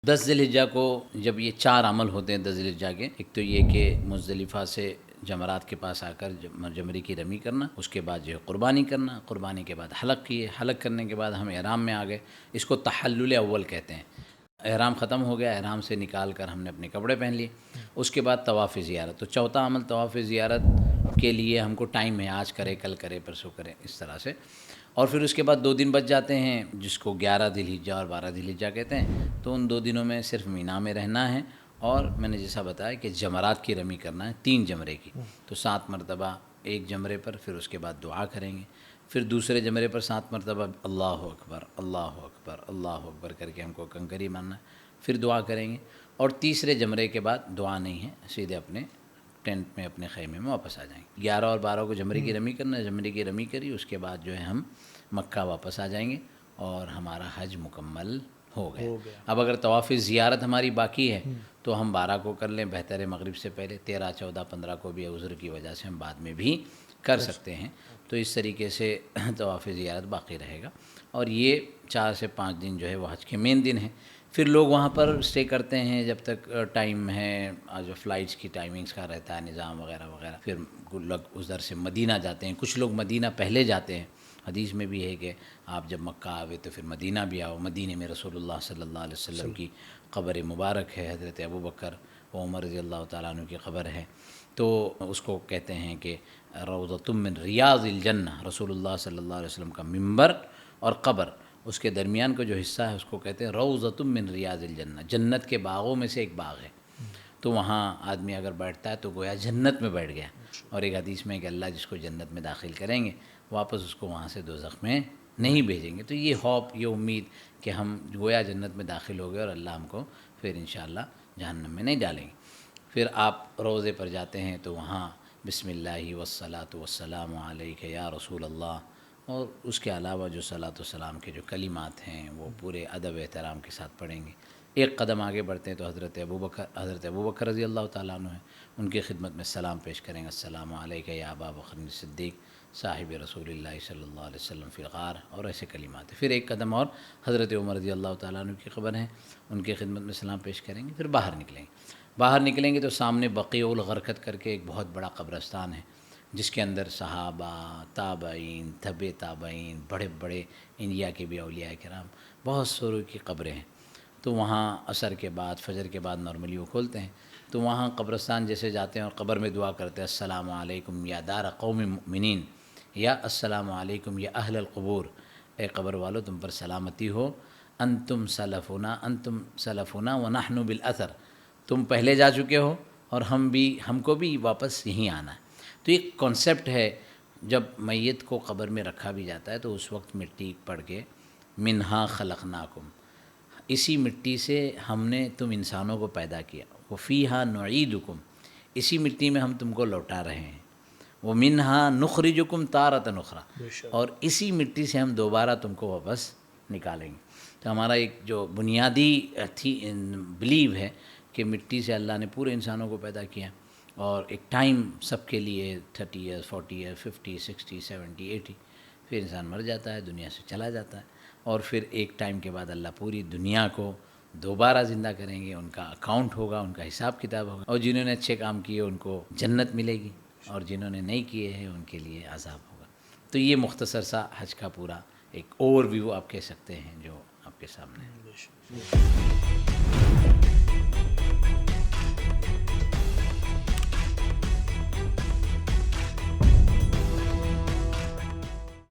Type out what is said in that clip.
10 ذی الحجہ کو جب یہ 4 عمل ہوتے ہیں 10 ذی الحجہ کے، ایک تو یہ کہ مزدلفہ سے جمرات کے پاس آ کر جمرے کی رمی کرنا، اس کے بعد جو ہے قربانی کرنا، قربانی کے بعد حلق کیے، حلق کرنے کے بعد ہم احرام میں آ گئے، اس کو تحلل اول کہتے ہیں۔ احرام ختم ہو گیا، احرام سے نکال کر ہم نے اپنے کپڑے پہن لیے، اس کے بعد طواف زیارت۔ تو چوتھا عمل طواف زیارت کے لیے ہم کو ٹائم ہے، آج کرے کل کرے پرسوں کرے، اس طرح سے۔ اور پھر اس کے بعد 2 دن بچ جاتے ہیں، جس کو 11 ذی الحجہ اور 12 ذی الحجہ کہتے ہیں۔ تو ان 2 دنوں میں صرف مینا میں رہنا ہے، اور میں نے جیسا بتایا کہ جمرات کی رمی کرنا ہے 3 جمرے کی۔ تو 7 مرتبہ ایک جمرے پر، پھر اس کے بعد دعا کریں گے، پھر دوسرے جمرے پر 7 مرتبہ اللہ اکبر اللہ اکبر اللہ اکبر کر کے ہم کو کنکری ماننا ہے، پھر دعا کریں گے، اور تیسرے جمرے کے بعد دعا نہیں ہے، سیدھے اپنے ٹینٹ میں اپنے خیمے میں واپس آ جائیں گے۔ 11 اور 12 کو جمرے کی رمی کرنا ہے، جمرے کی رمی کری، اس کے بعد جو ہے ہم مکہ واپس آ جائیں گے اور ہمارا حج مکمل ہو گیا۔ اب اگر طواف زیارت ہماری باقی ہے تو ہم 12 کو کر لیں، بہتر ہے مغرب سے پہلے، 13 14 15 کو بھی عذر کی وجہ سے ہم بعد میں بھی کر سکتے ہیں۔ تو اس طریقے سے طواف زیارت باقی رہے گا، اور یہ 4 سے 5 دن جو ہے وہ حج کے مین دن ہیں۔ پھر لوگ وہاں پر اسٹے کرتے ہیں جب تک ٹائم ہے، جو فلائٹس کی ٹائمنگز کا رہتا ہے نظام وغیرہ وغیرہ۔ پھر لوگ ادھر سے مدینہ جاتے ہیں، کچھ لوگ مدینہ پہلے جاتے ہیں، حدیث میں بھی ہے کہ آپ جب مکہ آوے تو پھر مدینہ بھی آؤ۔ مدینہ میں رسول اللہ صلی اللہ علیہ وسلم کی قبر مبارک ہے، حضرت ابوبکر و عمر رضی اللہ تعالیٰ عنہ کی قبر ہے، تو اس کو کہتے ہیں کہ روضۃ من ریاض الجنہ، رسول اللہ صلی اللہ علیہ وسلم کا ممبر اور قبر، اس کے درمیان کا جو حصہ ہے اس کو کہتے ہیں روضۃ من ریاض الجنہ، جنت کے باغوں میں سے ایک باغ ہے۔ تو وہاں آدمی اگر بیٹھتا ہے تو گویا جنت میں بیٹھ گیا، اور ایک حدیث میں کہ اللہ جس کو جنت میں داخل کریں گے واپس اس کو وہاں سے دوزخ میں نہیں بھیجیں گے۔ تو یہ ہوپ، یہ امید کہ ہم گویا جنت میں داخل ہو گئے اور اللہ ہم کو پھر انشاءاللہ جہنم میں نہیں ڈالیں گے۔ پھر آپ روضے پر جاتے ہیں تو وہاں بسم اللہ والصلاۃ والسلام علیک یا رسول اللہ، اور اس کے علاوہ جو صلاۃ والسلام کے جو کلمات ہیں وہ پورے ادب احترام کے ساتھ پڑھیں گے۔ ایک قدم آگے بڑھتے ہیں تو حضرت ابوبکر رضی اللہ تعالیٰ عنہ ہیں، ان کی خدمت میں سلام پیش کریں گے، السلام علیک یا ابا بکر صدیق صاحب رسول اللہ صلی اللہ علیہ وسلم فی الغار، اور ایسے کلمات ہیں۔ پھر ایک قدم اور حضرت عمر رضی اللہ تعالیٰ عنہ کی قبر ہیں، ان کی خدمت میں سلام پیش کریں گے، پھر باہر نکلیں گے۔ باہر نکلیں گے تو سامنے بقیع الغرقد کر کے ایک بہت بڑا قبرستان ہے، جس کے اندر صحابہ، تابعین، تبع تابعین، بڑے بڑے انڈیا کے بھی اولیاء کرام، بہت ساروں کی قبریں ہیں۔ تو وہاں عصر کے بعد، فجر کے بعد نارملی وہ کھولتے ہیں، تو وہاں قبرستان جیسے جاتے ہیں اور قبر میں دعا کرتے ہیں، السلام علیکم یا دار قوم مؤمنین، یا السلام علیکم یا اہل القبور، اے قبر والو تم پر سلامتی ہو، انتم سلفنا ونحن بالاثر، تم پہلے جا چکے ہو اور ہم کو بھی واپس یہیں آنا ہے۔ تو ایک کانسیپٹ ہے، جب میت کو قبر میں رکھا بھی جاتا ہے تو اس وقت مٹی پڑھ کے منہا خلقناکم، اسی مٹی سے ہم نے تم انسانوں کو پیدا کیا، وفیہا نعیدکم، اسی مٹی میں ہم تم کو لوٹا رہے ہیں، ومنہا نخرجکم تارۃ اخری، اور اسی مٹی سے ہم دوبارہ تم کو واپس نکالیں گے۔ تو ہمارا ایک جو بنیادی بلیو ہے کہ مٹی سے اللہ نے پورے انسانوں کو پیدا کیا، اور ایک ٹائم سب کے لیے 30 ایئرس 40 ایئرس 50 60 70 80، پھر انسان مر جاتا ہے، دنیا سے چلا جاتا ہے، اور پھر ایک ٹائم کے بعد اللہ پوری دنیا کو دوبارہ زندہ کریں گے، ان کا اکاؤنٹ ہوگا، ان کا حساب کتاب ہوگا، اور جنہوں نے اچھے کام کیے ان کو جنت ملے گی، اور جنہوں نے نہیں کیے ہیں ان کے لیے عذاب ہوگا۔ تو یہ مختصر سا حج کا پورا ایک اوور ویو آپ کہہ سکتے ہیں جو آپ کے سامنے ہے۔